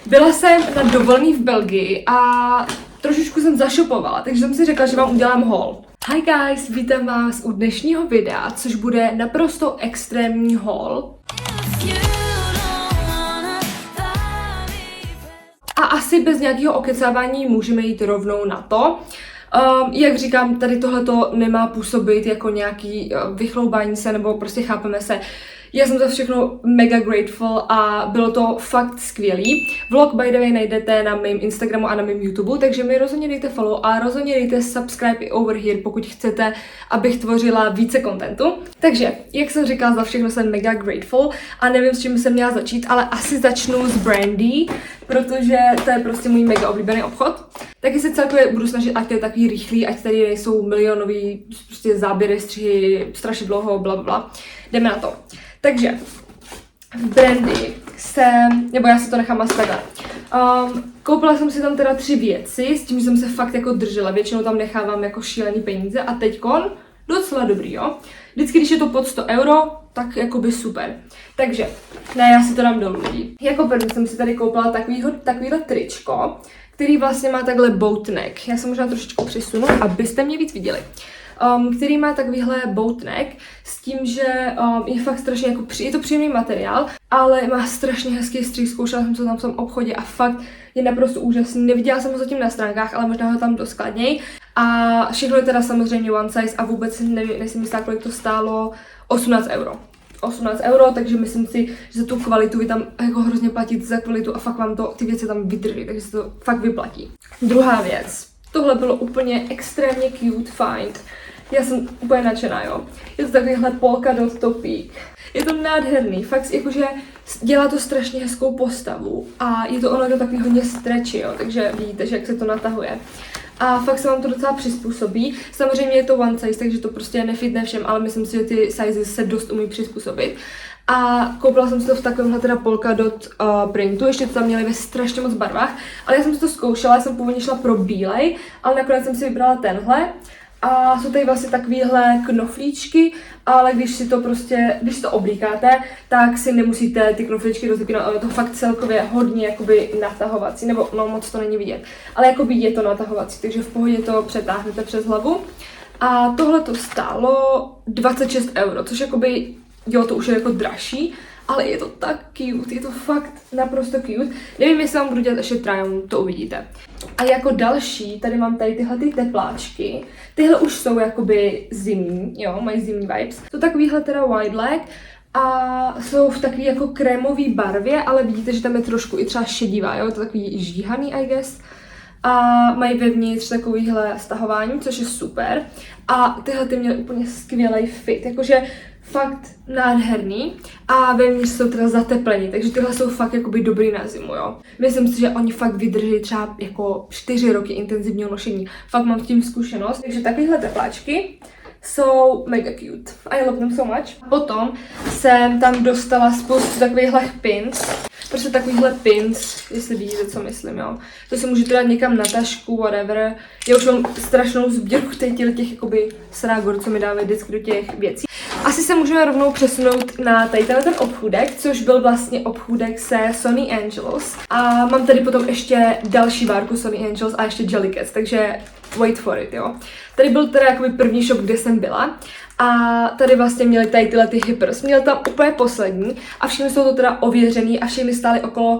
Byla jsem na dovolený v Belgii a trošičku jsem zašopovala, takže jsem si řekla, že vám udělám haul. Hi guys, vítám vás u dnešního videa, což bude naprosto extrémní haul. A asi bez nějakého okecávání můžeme jít rovnou na to. Jak říkám, tady tohleto nemá působit jako nějaký vychloubání se, nebo prostě chápeme se. Já jsem za všechno mega grateful a bylo to fakt skvělý. Vlog by the way najdete na mém Instagramu a na mém YouTube, takže mi rozhodně dejte follow a rozhodně dejte subscribe i over here, pokud chcete, abych tvořila více kontentu. Takže, jak jsem říkala, za všechno jsem mega grateful a nevím, s čím jsem měla začít, ale asi začnu s Brandy, protože to je prostě můj mega oblíbený obchod. Taky se celkově budu snažit, ať to je takový rychlý, ať tady nejsou milionový prostě záběry, střihy, strašně dlouho, blablabla. Jdeme na to. Takže v Brandy nebo já si to nechám asi takhle. Koupila jsem si tam teda 3 věci, s tím jsem se fakt jako držela, většinou tam nechávám jako šílený peníze a teďkon docela dobrý, jo. Vždycky, když je to pod 100 euro, tak jakoby super. Takže, ne, já si to dám dolů. Jako první jsem si tady koupila takovýhle tričko, který vlastně má takhle boat neck. Já se možná trošičku přisunu, abyste mě víc viděli. Který má takovýhle boat neck s tím, že je fakt strašně jako je to příjemný materiál, ale má strašně hezký střih, zkoušela jsem to tam v tom obchodě a fakt je naprosto úžasný. Neviděla jsem ho zatím na stránkách, ale možná ho tam doskladněj. A všechno je teda samozřejmě one size a vůbec nejsem jistá, kolik to stálo, 18 euro. 18 euro, takže myslím si, že za tu kvalitu vy tam jako hrozně platíte za kvalitu a fakt vám to ty věci tam vydrží, takže se to fakt vyplatí. Druhá věc. Tohle bylo úplně extrémně cute find. Já jsem úplně nadšená, jo. Je to takovýhle polka dot topík. Je to nádherný, fakt jakože dělá to strašně hezkou postavu a je to ono to takový hodně stretchy, jo, takže vidíte, že jak se to natahuje. A fakt se vám to docela přizpůsobí. Samozřejmě je to one size, takže to prostě nefitne všem, ale myslím si, že ty sizes se dost umí přizpůsobit. A koupila jsem si to v takovémhle teda polka dot printu, ještě to tam měli ve strašně moc barvách, ale já jsem si to zkoušela, já jsem původně šla pro bílej, ale nakonec jsem si vybrala tenhle. A jsou tady vlastně takovýhle knoflíčky, ale když si to oblíkáte, tak si nemusíte ty knoflíčky rozepínat, ale je to fakt celkově hodně jakoby natahovací, nebo no moc to není vidět, ale jakoby je to natahovací, takže v pohodě to přetáhnete přes hlavu. A tohle to stálo 26 euro, což jakoby, jo, to už je jako dražší, ale je to tak cute, je to fakt naprosto cute. Nevím, jestli vám budu dělat ještě try-on, to uvidíte. A jako další, tady mám tyhle ty tepláčky. Tyhle už jsou jakoby zimní, jo, mají zimní vibes. To takovýhle teda wide leg a jsou v takový jako krémový barvě, ale vidíte, že tam je trošku i třeba šedivá, jo, to takový žíhaný, I guess. A mají vevnitř takovýhle stahování, což je super. A tyhle ty měly úplně skvělý fit, jakože fakt nádherný a vevnitř jsou teda zateplení, takže tyhle jsou fakt jakoby dobrý na zimu, jo. Myslím si, že oni fakt vydrží třeba jako 4 roky intenzivního nošení. Fakt mám s tím zkušenost, takže takovéhle tepláčky jsou mega cute. I love them so much. Potom jsem tam dostala spoustu takovýchhle pins. Prostě takovýhle pins, jestli vidíte, co myslím, jo. To si můžete dát někam na tašku, whatever. Já už mám strašnou sbírku těch jakoby srágor, co mi dávají vždycky do těch věcí. Asi se můžeme rovnou přesunout na tady ten obchůdek, což byl vlastně obchůdek se Sonny Angels. A mám tady potom ještě další várku Sonny Angels a ještě Jellycats, takže wait for it, jo. Tady byl teda jakoby první shop, kde jsem byla. A tady vlastně měli tady tyhle ty hippers. Měli tam úplně poslední a všechny jsou to teda ověřený a všechny stály okolo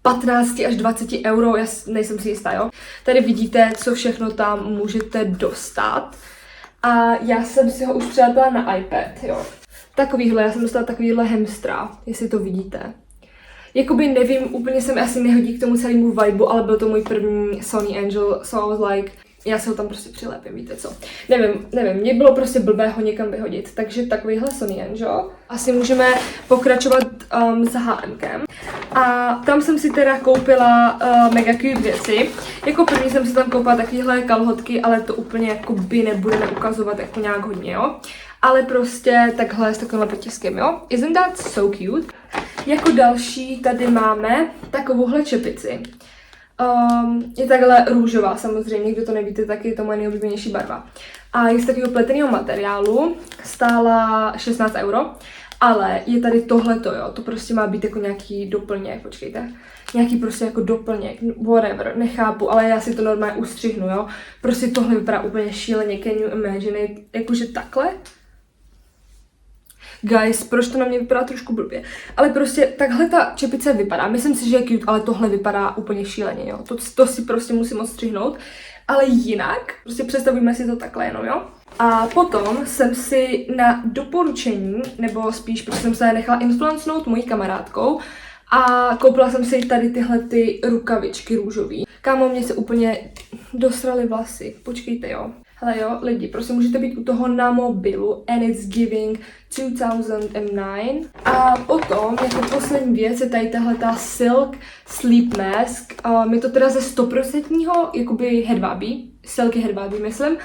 15 až 20 euro, já nejsem si jistá, jo. Tady vidíte, co všechno tam můžete dostat. A já jsem si ho už přidala na iPad, jo. Takovýhle, já jsem dostala takovýhle hamstra, jestli to vidíte. Jakoby nevím, úplně se mi asi nehodí k tomu celému vibu, ale byl to můj první Sonny Angel, so I was like, já se ho tam prostě přilepím, víte co. Nevím, mě bylo prostě blbé ho někam vyhodit, takže takovýhle Sonny Angel. Asi můžeme pokračovat s H&Mkem. A tam jsem si teda koupila mega cute věci. Jako první jsem si tam koupila takovýhle kalhotky, ale to úplně jako by nebudeme ukazovat jako nějak hodně, jo. Ale prostě takhle s takovým potiskem, jo. Isn't that so cute? Jako další tady máme takovouhle čepici. Je takhle růžová samozřejmě, kdo to nevíte, tak je to moje nejoblíbenější barva. A je z takového pleteného materiálu, stála 16 euro, ale je tady tohleto, jo, to prostě má být jako nějaký doplněk, počkejte, nějaký prostě jako doplněk, whatever, nechápu, ale já si to normálně ustřihnu, jo. Prostě tohle vypadá úplně šíleně, can you imagine it, jakože takhle. Guys, proč to na mě vypadá trošku blbě? Ale prostě takhle ta čepice vypadá. Myslím si, že je cute, ale tohle vypadá úplně šíleně, jo. To si prostě musím odstřihnout. Ale jinak, prostě představíme si to takhle jenom, jo. A potom jsem si na doporučení, nebo spíš, protože jsem se nechala influencnout mojí kamarádkou a koupila jsem si tady tyhle ty rukavičky růžový. Kámo, mě se úplně dosraly vlasy. Počkejte, jo. Hele jo, lidi, prostě můžete být u toho na mobilu and it's giving 2009. A potom, jako poslední věc, je tady tahleta Silk Sleep Mask. Je to teda ze 100% jakoby hedvábí, silky hedvábí, myslím.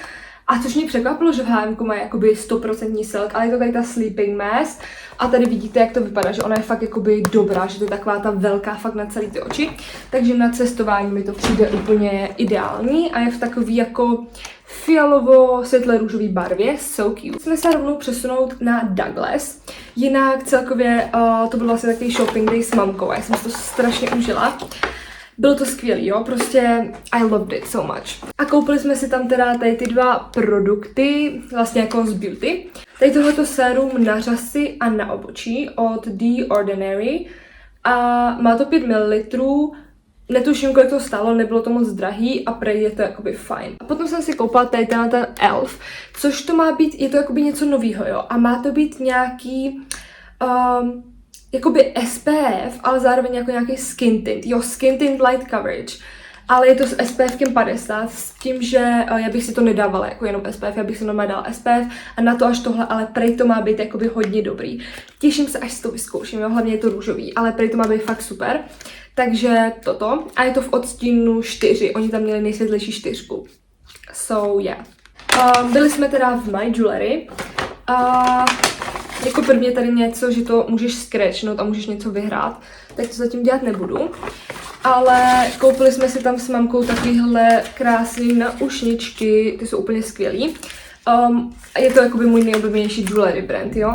A což mě překvapilo, že v H&M má jakoby 100% silk, ale je to tady ta sleeping mask. A tady vidíte, jak to vypadá, že ona je fakt jakoby dobrá, že to je taková ta velká fakt na celý ty oči. Takže na cestování mi to přijde úplně ideální a je v takový jako fialovo světle růžový barvě, so cute. Jsme se rovnou přesunout na Douglas. Jinak celkově to byl vlastně takový shopping day s mamkou a já jsem si to strašně užila. Bylo to skvělý, jo, prostě I loved it so much. A koupili jsme si tam teda tady ty dva produkty, vlastně jako z beauty. Tady tohleto sérum na řasy a na obočí od The Ordinary a má to 5 ml. Netuším, kolik to stálo, nebylo to moc drahý a prej je to jakoby fajn. A potom jsem si koupila tady ten Elf, což to má být, je to jakoby něco novýho, jo, a má to být nějaký jakoby SPF, ale zároveň jako nějaký skin tint. Jo, skin tint light coverage. Ale je to s SPFkem 50, s tím, že já bych si to nedávala jako jenom SPF, já bych si normálně dala SPF a na to až tohle, ale prej to má být jakoby hodně dobrý. Těším se, až si to vyzkouším, jo, hlavně je to růžový, ale prej to má být fakt super. Takže toto. A je to v odstínu 4, oni tam měli nejsvětlejší 4. So yeah. Byli jsme teda v My Jewelry. Jako prvně tady něco, že to můžeš scratchnout a můžeš něco vyhrát, tak to zatím dělat nebudu. Ale koupili jsme si tam s mamkou takovýhle krásný naušničky, ty jsou úplně skvělý. Je to jakoby můj nejoblíbenější jewelry brand, jo,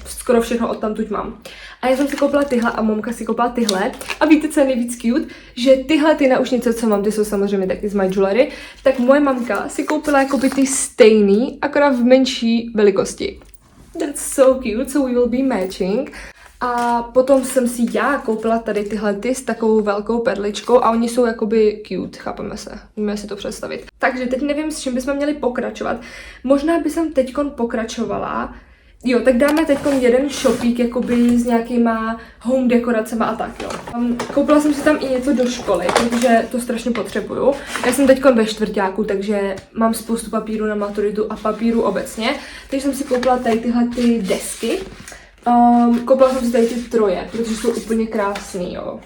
skoro všechno odtamtud mám. A já jsem si koupila tyhle a mamka si koupila tyhle. A víte, co je nejvíc cute? Že tyhle ty naušnice, co mám, ty jsou samozřejmě taky z My Jewelry, tak moje mamka si koupila jakoby ty stejný, akorát v menší velikosti. That's so cute, so we will be matching. A potom jsem si já koupila tady tyhle ty s takovou velkou perličkou a oni jsou jakoby cute, chápeme se, můžeme si to představit. Takže teď nevím, s čím bychom měli pokračovat. Možná by jsem teďkon pokračovala. Jo, tak dáme teďkon jeden shopík jakoby s nějakýma home dekoracema a tak, jo. Koupila jsem si tam i něco do školy, protože to strašně potřebuju. Já jsem teďkon ve čtvrťáku, takže mám spoustu papíru na maturitu a papíru obecně. Takže jsem si koupila tady tyhle ty desky. Koupila jsem si tady ty troje, protože jsou úplně krásný, jo.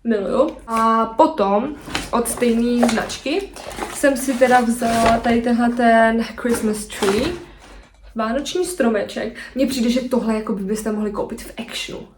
Miluju. A potom od stejné značky jsem si teda vzala tady tenhle ten Christmas tree. Vánoční stromeček. Mně přijde, že tohle jako byste mohli koupit v Actionu.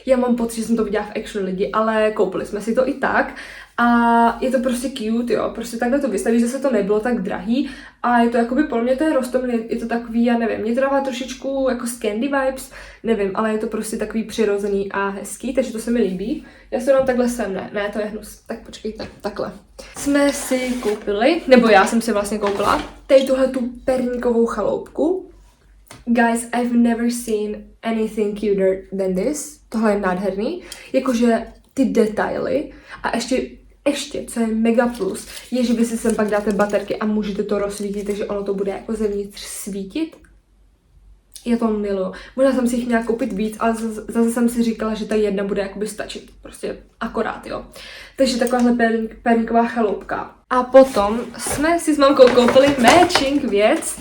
Já mám pocit, že jsem to viděla v Actionu lidi, ale koupili jsme si to i tak. A je to prostě cute, jo. Prostě takhle to vystaví, že se to nebylo tak drahý. A je to jakoby, podle mě to je rostomilý, je to takový, já nevím, mě to dává trošičku jako z candy vibes, nevím, ale je to prostě takový přirozený a hezký, takže to se mi líbí. Já se jenom takhle sem, ne, to je hnus. Tak počkejte, takhle. Jsme si koupili, nebo já jsem si vlastně koupila, tady tuhle tu perníkovou chaloupku. Guys, I've never seen anything cuter than this. Tohle je nádherný. Jakože ty detaily a ještě, co je mega plus, je, že vy si sem pak dáte baterky a můžete to rozsvítit, takže ono to bude jako zevnitř svítit. Já to miluju. Možná jsem si jich měla koupit víc, ale zase jsem si říkala, že ta jedna bude jakoby stačit. Prostě akorát, jo. Takže takováhle perníková chaloupka. A potom jsme si s mamkou koupili matching věc.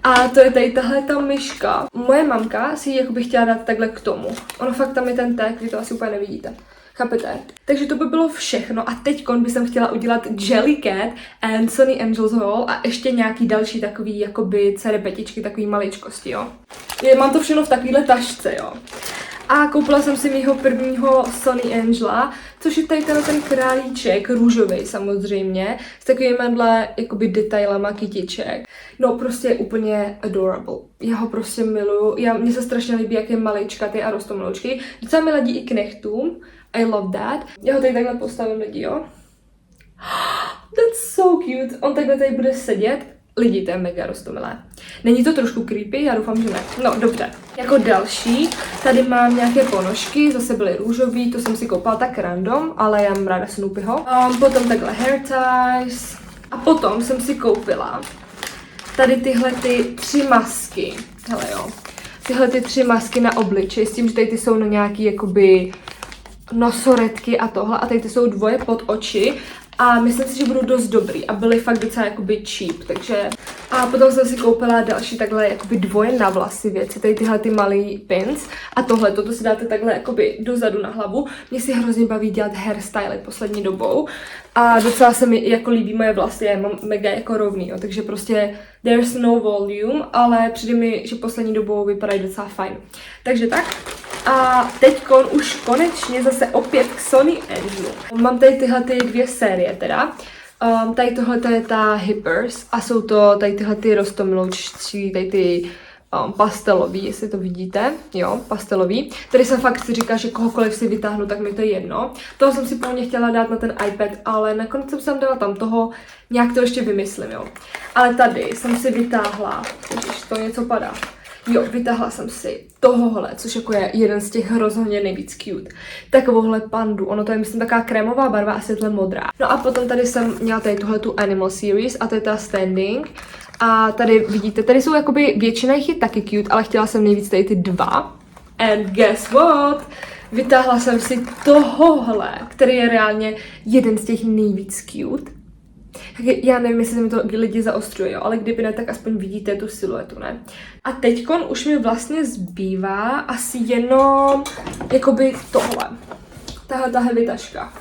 A to je tady tahle ta myška. Moje mamka si ji jakoby chtěla dát takhle k tomu. Ono fakt tam je ten tag, vy to asi úplně nevidíte. Chápete? Takže to by bylo všechno a teďkon bych chtěla udělat Jellycat and Sunny Angels Haul a ještě nějaký další takový jakoby cerepetičky, takový maličkosti, jo. Mám to všechno v takovýhle tašce, jo. A koupila jsem si mýho prvního Sunny Angela, což je tady ten králíček, růžový samozřejmě, s takovýmhle jakoby detailama kytiček. No prostě je úplně adorable. Já ho prostě miluju. Mně se strašně líbí, jak je maličkatý a rostomloučký. Docela mi ladí i k nechtům. I love that. Já ho tady takhle postavím lidi, jo. That's so cute. On takhle tady bude sedět. Lidi, to je mega roztomilé. Není to trošku creepy? Já doufám, že ne. No, dobře. Jako další, tady mám nějaké ponožky, zase byly růžový, to jsem si koupala tak random, ale já mám ráda Snoopyho. Potom takhle hair ties. A potom jsem si koupila tady tyhle ty 3 masky. Hele jo. Tyhle ty 3 masky na obličej, s tím, že tady ty jsou na nějaký jakoby nosoretky a tohle. A tady ty jsou 2 pod oči. A myslím si, že budou dost dobrý a byly fakt docela jakoby cheap, takže... A potom jsem si koupila další takhle jakoby 2 na vlasy věci, tady tyhle ty malý pins a tohle, toto si dáte takhle jakoby dozadu na hlavu. Mně si hrozně baví dělat hairstyly poslední dobou a docela se mi jako líbí moje vlasy, já mám mega jako rovný, jo, takže prostě there's no volume, ale přijde mi, že poslední dobou vypadají docela fajn. Takže tak. A teďkon už konečně zase opět k Sony Angel. Mám tady tyhle ty 2 série teda. Tady tohle je ta Hippers a jsou to tady tyhle ty roztomiloučcí, tady ty pastelový, jestli to vidíte, jo, pastelový. Tady jsem fakt si říkala, že kohokoliv si vytáhnu, tak mi to je jedno. Toho jsem si původně chtěla dát na ten iPad, ale nakonec jsem tam dala tam toho, nějak to ještě vymyslím, jo. Ale tady jsem si vytáhla, když to něco padá. Jo, vytáhla jsem si tohohle, což jako je jeden z těch rozhodně nejvíc cute. Takovouhle pandu, ono to je myslím taková krémová barva a světle modrá. No a potom tady jsem měla tady tuhle tu Animal Series a to je ta Standing. A tady vidíte, tady jsou jakoby většina jich je taky cute, ale chtěla jsem nejvíc tady ty 2. And guess what? Vytáhla jsem si tohohle, který je reálně jeden z těch nejvíc cute. Já nevím, jestli se mi to lidi zaostřuje, ale kdyby ne, tak aspoň vidíte tu siluetu, ne? A teďkon už mi vlastně zbývá asi jenom jakoby tohle. Tahle heavy taška.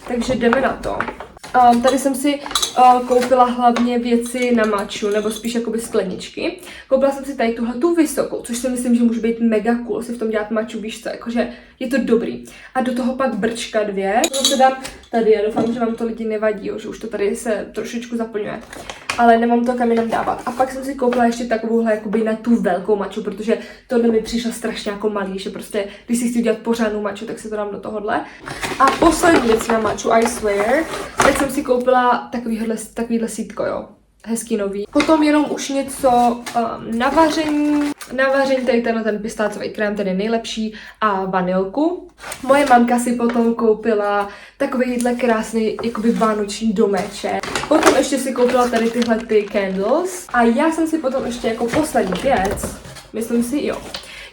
Takže jdeme na to. Tady jsem si koupila hlavně věci na maču, nebo spíš jakoby skleničky. Koupila jsem si tady tuhle tu vysokou, což si myslím, že může být mega cool si v tom dělat maču, víš co, jakože je to dobrý. A do toho pak brčka 2. To se dám tady, já doufám, že vám to lidi nevadí, že už to tady se trošičku zaplňuje. Ale nemám to kam jinam dávat. A pak jsem si koupila ještě takovouhle jakoby na tu velkou maču, protože tohle mi přišlo strašně jako malý, že prostě, když si chci dělat pořádnou maču, tak si to dám do tohohle. A poslední věc na maču, I swear, tak jsem si koupila takovýhle sítko, jo. Hezký nový. Potom jenom už něco na vaření. Na vaření tady ten pistácový krém, ten je nejlepší, a vanilku. Moje mamka si potom koupila takovýhle krásný jakoby vánoční domeček. Potom ještě si koupila tady tyhle ty candles. A já jsem si potom ještě jako poslední věc, myslím si, jo.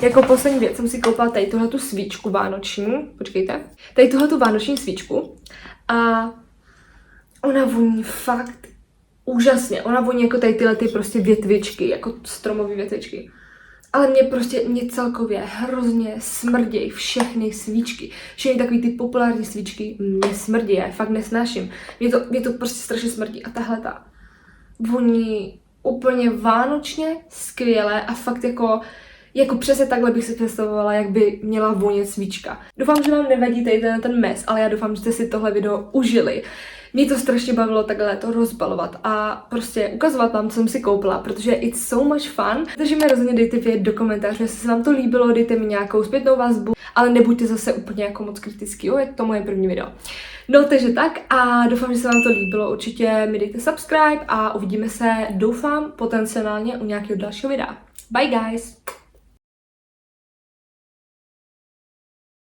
Jako poslední věc jsem si koupila tady tuhletu svíčku vánoční. Počkejte. Tady tuhletu vánoční svíčku. A ona voní fakt úžasně. Ona voní jako tady tyhle ty prostě větvičky, jako stromové větvičky. Ale mě celkově hrozně smrdějí všechny svíčky. Všechny takový ty populární svíčky mě smrdí, já je fakt nesnáším. Mě to prostě strašně smrdí. A tahle ta voní úplně vánočně skvěle a fakt jako přesně takhle bych si představovala, jak by měla vonět svíčka. Doufám, že vám nevadí tady ten mes, ale já doufám, že jste si tohle video užili. Mě to strašně bavilo takhle to rozbalovat a prostě ukazovat vám, co jsem si koupila, protože it's so much fun. Takže mi rozhodně dejte vědět do komentářů, jestli se vám to líbilo, dejte mi nějakou zpětnou vazbu, ale nebuďte zase úplně jako moc kritický, jo, je to moje první video. No, takže tak a doufám, že se vám to líbilo, určitě mi dejte subscribe a uvidíme se, doufám, potenciálně u nějakého dalšího videa. Bye guys!